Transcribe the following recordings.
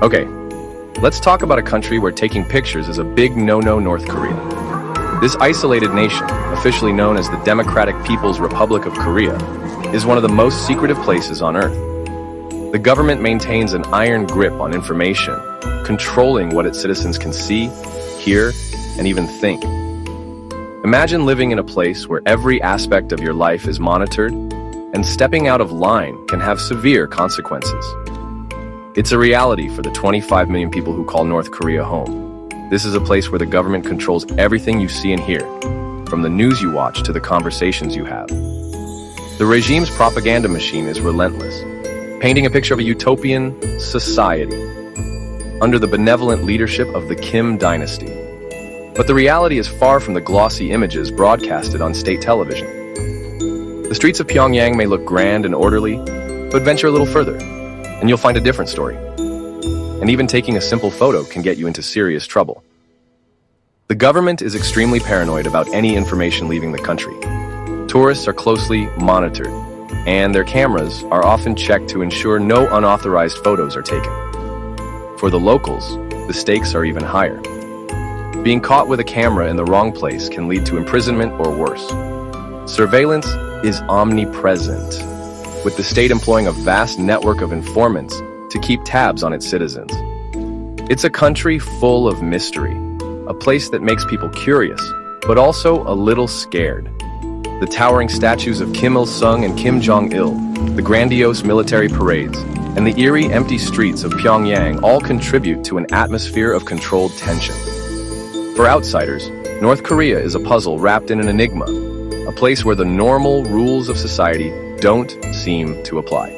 Okay, let's talk about a country where taking pictures is a big no-no. North Korea. This isolated nation, officially known as the Democratic People's Republic of Korea, is one of the most secretive places on Earth. The government maintains an iron grip on information, controlling what its citizens can see, hear, and even think. Imagine living in a place where every aspect of your life is monitored, and stepping out of line can have severe consequences. It's a reality for the 25 million people who call North Korea home. This is a place where the government controls everything you see and hear, from the news you watch to the conversations you have. The regime's propaganda machine is relentless, painting a picture of a utopian society under the benevolent leadership of the Kim dynasty. But the reality is far from the glossy images broadcasted on state television. The streets of Pyongyang may look grand and orderly, but venture a little further, and you'll find a different story. And even taking a simple photo can get you into serious trouble. The government is extremely paranoid about any information leaving the country. Tourists are closely monitored, and their cameras are often checked to ensure no unauthorized photos are taken. For the locals, the stakes are even higher. Being caught with a camera in the wrong place can lead to imprisonment or worse. Surveillance is omnipresent, with the state employing a vast network of informants to keep tabs on its citizens. It's a country full of mystery, a place that makes people curious, but also a little scared. The towering statues of Kim Il-sung and Kim Jong-un, the grandiose military parades, and the eerie empty streets of Pyongyang all contribute to an atmosphere of controlled tension. For outsiders, North Korea is a puzzle wrapped in an enigma, a place where the normal rules of society don't seem to apply.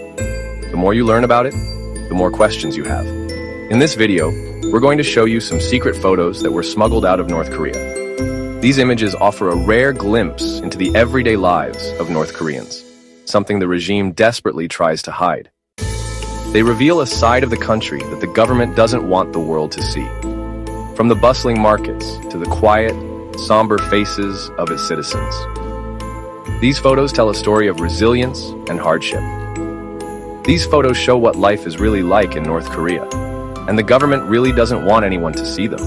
The more you learn about it, the more questions you have. In this video, we're going to show you some secret photos that were smuggled out of North Korea. These images offer a rare glimpse into the everyday lives of North Koreans, something the regime desperately tries to hide. They reveal a side of the country that the government doesn't want the world to see. From the bustling markets to the quiet, somber faces of its citizens. These photos tell a story of resilience and hardship. These photos show what life is really like in North Korea, and the government really doesn't want anyone to see them.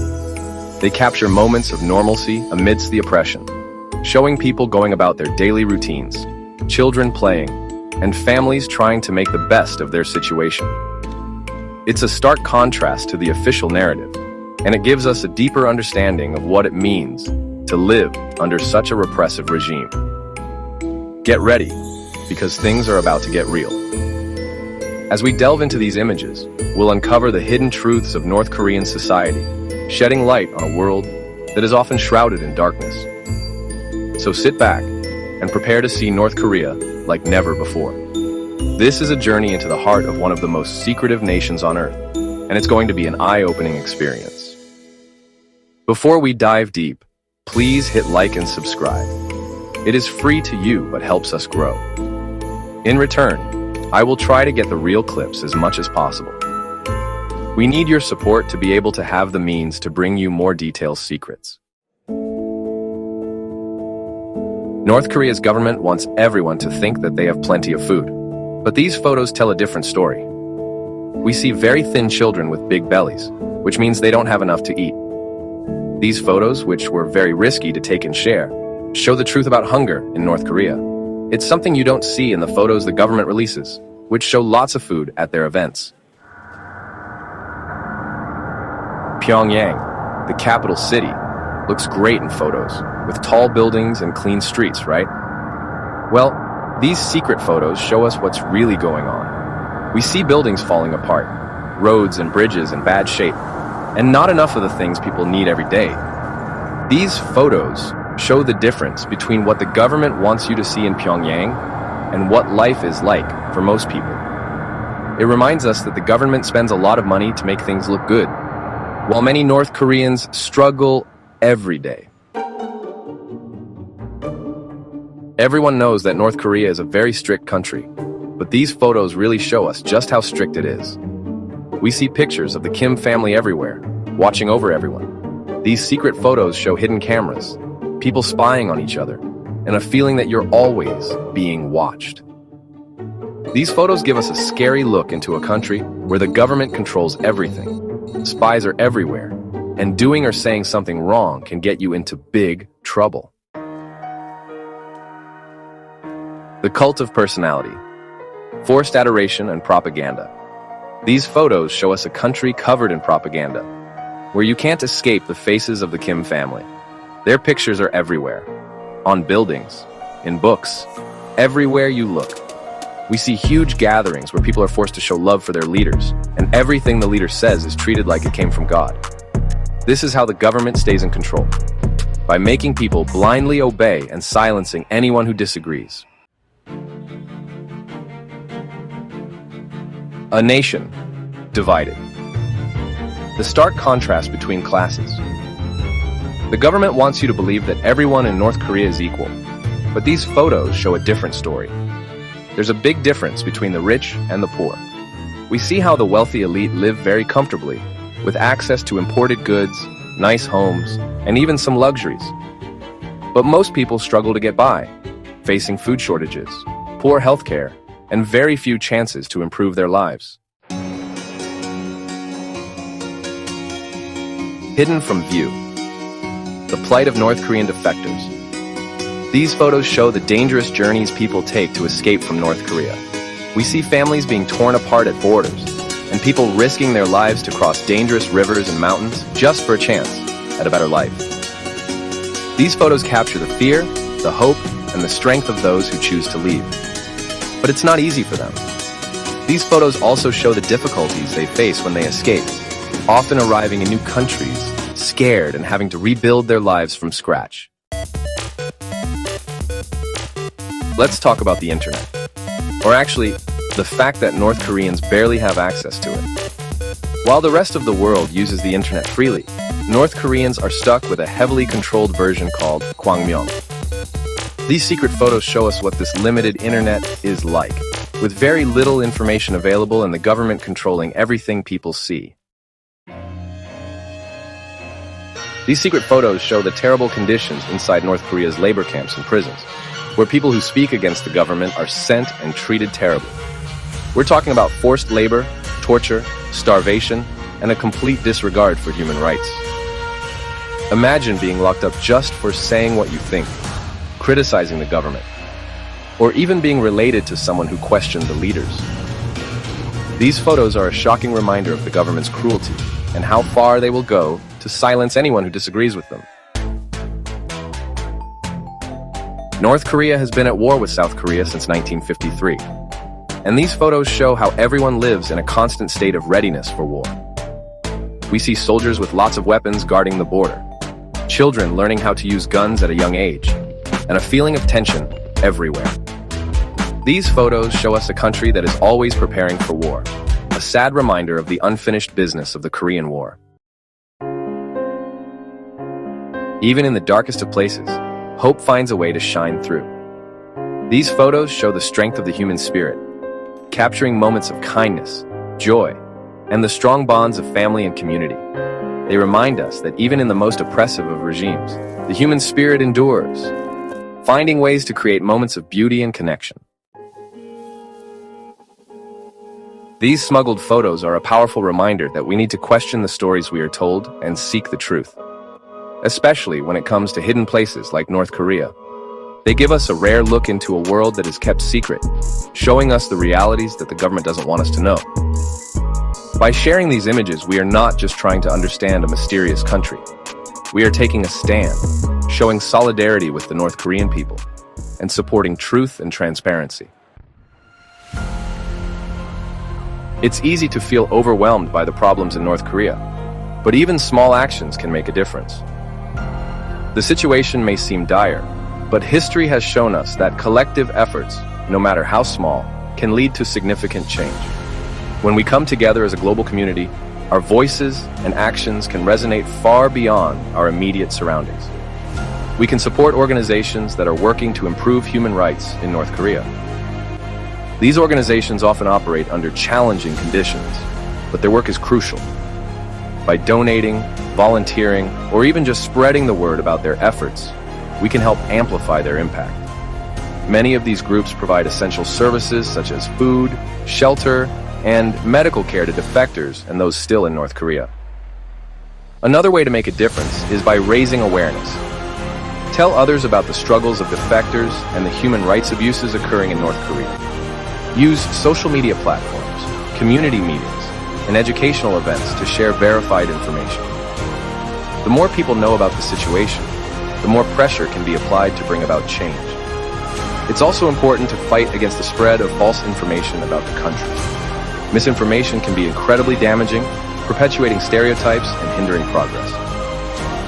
They capture moments of normalcy amidst the oppression, showing people going about their daily routines, children playing, and families trying to make the best of their situation. It's a stark contrast to the official narrative, and it gives us a deeper understanding of what it means to live under such a repressive regime. Get ready, because things are about to get real. As we delve into these images, we'll uncover the hidden truths of North Korean society, shedding light on a world that is often shrouded in darkness. So sit back and prepare to see North Korea like never before. This is a journey into the heart of one of the most secretive nations on Earth, and it's going to be an eye-opening experience. Before we dive deep, please hit like and subscribe. It is free to you, but helps us grow. In return, I will try to get the real clips as much as possible. We need your support to be able to have the means to bring you more detailed secrets. North Korea's government wants everyone to think that they have plenty of food. But these photos tell a different story. We see very thin children with big bellies, which means they don't have enough to eat. These photos, which were very risky to take and share, show the truth about hunger in North Korea. It's something you don't see in the photos the government releases, which show lots of food at their events. Pyongyang, the capital city, looks great in photos, with tall buildings and clean streets, right? Well, these secret photos show us what's really going on. We see buildings falling apart, roads and bridges in bad shape, and not enough of the things people need every day. These photos show the difference between what the government wants you to see in Pyongyang and what life is like for most people. It reminds us that the government spends a lot of money to make things look good, while many North Koreans struggle every day. Everyone knows that North Korea is a very strict country, but these photos really show us just how strict it is. We see pictures of the Kim family everywhere, watching over everyone. These secret photos show hidden cameras, people spying on each other, and a feeling that you're always being watched. These photos give us a scary look into a country where the government controls everything. Spies are everywhere, and doing or saying something wrong can get you into big trouble. The cult of personality, forced adoration and propaganda. These photos show us a country covered in propaganda, where you can't escape the faces of the Kim family. Their pictures are everywhere, on buildings, in books, everywhere you look. We see huge gatherings where people are forced to show love for their leaders, and everything the leader says is treated like it came from God. This is how the government stays in control, by making people blindly obey and silencing anyone who disagrees. A nation divided. The stark contrast between classes. The government wants you to believe that everyone in North Korea is equal, but these photos show a different story. There's a big difference between the rich and the poor. We see how the wealthy elite live very comfortably, with access to imported goods, nice homes, and even some luxuries. But most people struggle to get by, facing food shortages, poor health care, and very few chances to improve their lives. Hidden from view. The plight of North Korean defectors. These photos show the dangerous journeys people take to escape from North Korea. We see families being torn apart at borders, and people risking their lives to cross dangerous rivers and mountains just for a chance at a better life. These photos capture the fear, the hope, and the strength of those who choose to leave. But it's not easy for them. These photos also show the difficulties they face when they escape, often arriving in new countries, scared and having to rebuild their lives from scratch. Let's talk about the internet. Or actually, the fact that North Koreans barely have access to it. While the rest of the world uses the internet freely, North Koreans are stuck with a heavily controlled version called Kwangmyeong. These secret photos show us what this limited internet is like, with very little information available and the government controlling everything people see. These secret photos show the terrible conditions inside North Korea's labor camps and prisons, where people who speak against the government are sent and treated terribly. We're talking about forced labor, torture, starvation, and a complete disregard for human rights. Imagine being locked up just for saying what you think, criticizing the government, or even being related to someone who questioned the leaders. These photos are a shocking reminder of the government's cruelty and how far they will go to silence anyone who disagrees with them. North Korea has been at war with South Korea since 1953, and these photos show how everyone lives in a constant state of readiness for war. We see soldiers with lots of weapons guarding the border, children learning how to use guns at a young age, and a feeling of tension everywhere. These photos show us a country that is always preparing for war, a sad reminder of the unfinished business of the Korean War. Even in the darkest of places, hope finds a way to shine through. These photos show the strength of the human spirit, capturing moments of kindness, joy, and the strong bonds of family and community. They remind us that even in the most oppressive of regimes, the human spirit endures, finding ways to create moments of beauty and connection. These smuggled photos are a powerful reminder that we need to question the stories we are told and seek the truth, especially when it comes to hidden places like North Korea. They give us a rare look into a world that is kept secret, showing us the realities that the government doesn't want us to know. By sharing these images, we are not just trying to understand a mysterious country. We are taking a stand, showing solidarity with the North Korean people, and supporting truth and transparency. It's easy to feel overwhelmed by the problems in North Korea, but even small actions can make a difference. The situation may seem dire, but history has shown us that collective efforts, no matter how small, can lead to significant change. When we come together as a global community, our voices and actions can resonate far beyond our immediate surroundings. We can support organizations that are working to improve human rights in North Korea. These organizations often operate under challenging conditions, but their work is crucial. By donating, volunteering, or even just spreading the word about their efforts, we can help amplify their impact. Many of these groups provide essential services such as food, shelter, and medical care to defectors and those still in North Korea. Another way to make a difference is by raising awareness. Tell others about the struggles of defectors and the human rights abuses occurring in North Korea. Use social media platforms, community meetings, and educational events to share verified information. The more people know about the situation, the more pressure can be applied to bring about change. It's also important to fight against the spread of false information about the country. Misinformation can be incredibly damaging, perpetuating stereotypes and hindering progress.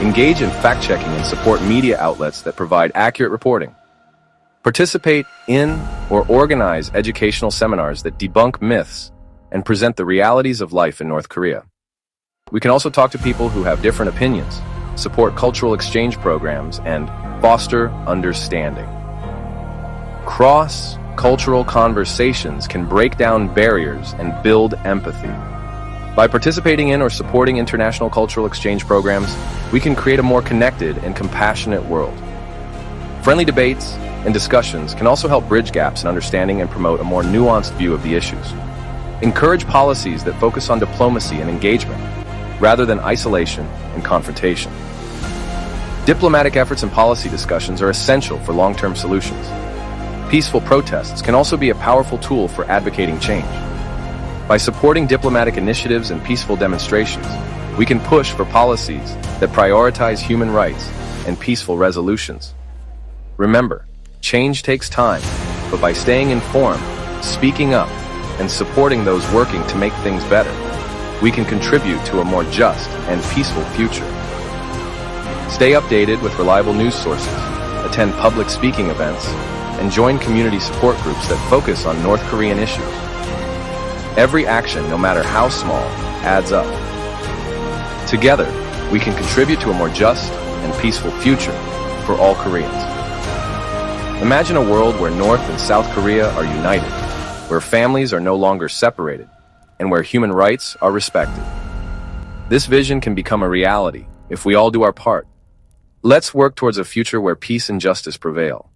Engage in fact-checking and support media outlets that provide accurate reporting. Participate in or organize educational seminars that debunk myths and present the realities of life in North Korea. We can also talk to people who have different opinions, support cultural exchange programs, and foster understanding. Cross-cultural conversations can break down barriers and build empathy. By participating in or supporting international cultural exchange programs, we can create a more connected and compassionate world. Friendly debates and discussions can also help bridge gaps in understanding and promote a more nuanced view of the issues. Encourage policies that focus on diplomacy and engagement, rather than isolation and confrontation. Diplomatic efforts and policy discussions are essential for long-term solutions. Peaceful protests can also be a powerful tool for advocating change. By supporting diplomatic initiatives and peaceful demonstrations, we can push for policies that prioritize human rights and peaceful resolutions. Remember, change takes time, but by staying informed, speaking up, and supporting those working to make things better, we can contribute to a more just and peaceful future. Stay updated with reliable news sources, attend public speaking events, and join community support groups that focus on North Korean issues. Every action, no matter how small, adds up. Together, we can contribute to a more just and peaceful future for all Koreans. Imagine a world where North and South Korea are united, where families are no longer separated, and where human rights are respected. This vision can become a reality if we all do our part. Let's work towards a future where peace and justice prevail.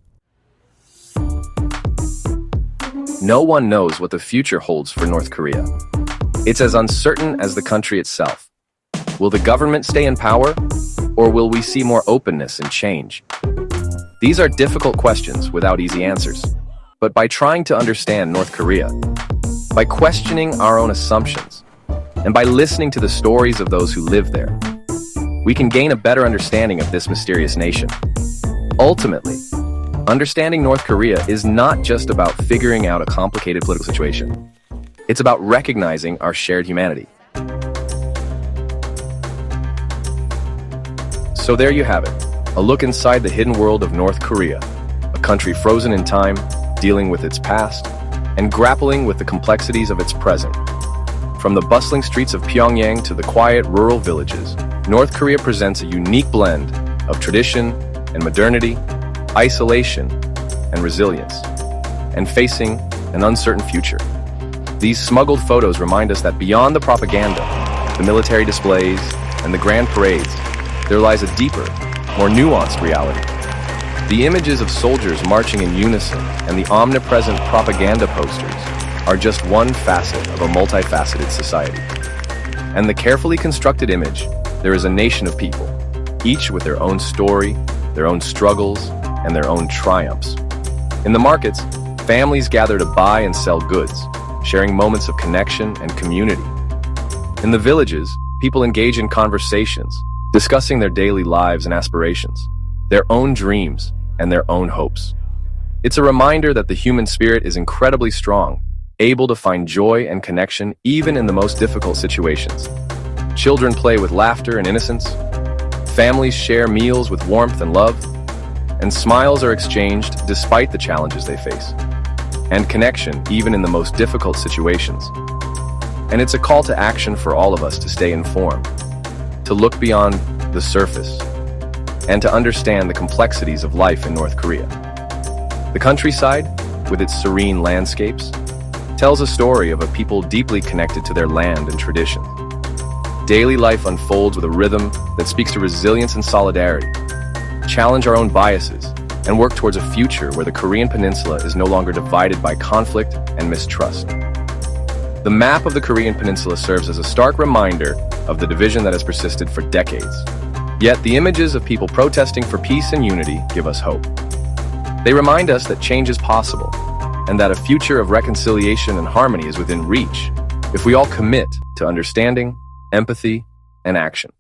No one knows what the future holds for North Korea. It's as uncertain as the country itself. Will the government stay in power, or will we see more openness and change? These are difficult questions without easy answers. But by trying to understand North Korea, by questioning our own assumptions, and by listening to the stories of those who live there, we can gain a better understanding of this mysterious nation. Ultimately, understanding North Korea is not just about figuring out a complicated political situation. It's about recognizing our shared humanity. So there you have it, a look inside the hidden world of North Korea, a country frozen in time, dealing with its past, and grappling with the complexities of its present. From the bustling streets of Pyongyang to the quiet rural villages, North Korea presents a unique blend of tradition and modernity, isolation and resilience, and facing an uncertain future. These smuggled photos remind us that beyond the propaganda, the military displays, and the grand parades, there lies a deeper, more nuanced reality. The images of soldiers marching in unison and the omnipresent propaganda posters are just one facet of a multifaceted society. And the carefully constructed image, there is a nation of people, each with their own story, their own struggles, and their own triumphs. In the markets, families gather to buy and sell goods, sharing moments of connection and community. In the villages, people engage in conversations, discussing their daily lives and aspirations, their own dreams, and their own hopes. It's a reminder that the human spirit is incredibly strong, able to find joy and connection even in the most difficult situations. Children play with laughter and innocence, families share meals with warmth and love, and smiles are exchanged despite the challenges they face, and connection even in the most difficult situations. And it's a call to action for all of us to stay informed, to look beyond the surface, and to understand the complexities of life in North Korea. The countryside, with its serene landscapes, tells a story of a people deeply connected to their land and tradition. Daily life unfolds with a rhythm that speaks to resilience and solidarity. Challenge our own biases, and work towards a future where the Korean Peninsula is no longer divided by conflict and mistrust. The map of the Korean Peninsula serves as a stark reminder of the division that has persisted for decades. Yet the images of people protesting for peace and unity give us hope. They remind us that change is possible, and that a future of reconciliation and harmony is within reach if we all commit to understanding, empathy, and action.